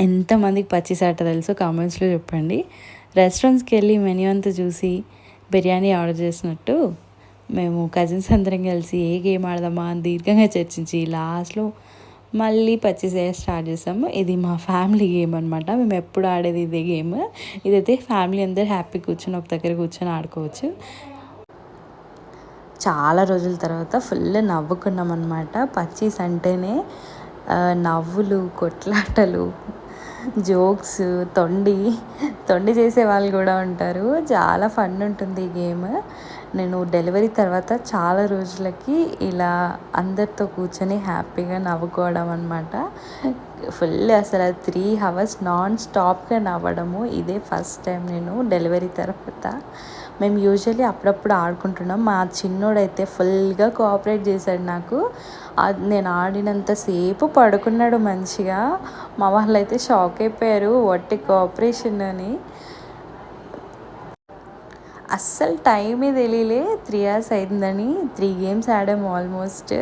ఎంతమందికి పచ్చిసాట తెలుసో కామెంట్స్లో చెప్పండి. రెస్టారెంట్స్కి వెళ్ళి మెన్యూ అంతా చూసి బిర్యానీ ఆర్డర్ చేసినట్టు మేము కజిన్స్ అందరం కలిసి ఏ గేమ్ ఆడదామా అని దీర్ఘంగా చర్చించి లాస్ట్లో మళ్ళీ పచ్చిసే స్టార్ట్ చేసాము. ఇది మా ఫ్యామిలీ గేమ్ అనమాట. మేము ఎప్పుడు ఆడేది ఇదే గేమ్. ఇదైతే ఫ్యామిలీ అందరు హ్యాపీ కూర్చొని ఒక దగ్గర కూర్చొని ఆడుకోవచ్చు. చాలా రోజుల తర్వాత ఫుల్ నవ్వుకున్నాం అనమాట. పచ్చీస్ అంటేనే నవ్వులు, కొట్లాటలు, జోక్స్, తొండి చేసే వాళ్ళు కూడా ఉంటారు. చాలా ఫన్ ఉంటుంది ఈ గేమ్. నేను డెలివరీ తర్వాత చాలా రోజులకి ఇలా అందరితో కూర్చొని హ్యాపీగా నవ్వుకోవడం అనమాట. ఫుల్ అసలు 3 hours నాన్ స్టాప్గా నవ్వడము ఇదే ఫస్ట్ టైం నేను డెలివరీ తర్వాత. మేము యూజువల్లీ అప్పుడప్పుడు ఆడుకుంటున్నాం. మా చిన్నోడైతే ఫుల్గా కోఆపరేట్ చేశాడు నాకు. నేను ఆడినంతసేపు పడుకున్నాడు మంచిగా. మా వాళ్ళైతే షాక్ అయిపోయారు, వట్టి కోఆపరేషన్ అని. అస్సలు టైమే తెలియలే 3 hours అయిందని. 3 games ఆడాము ఆల్మోస్ట్.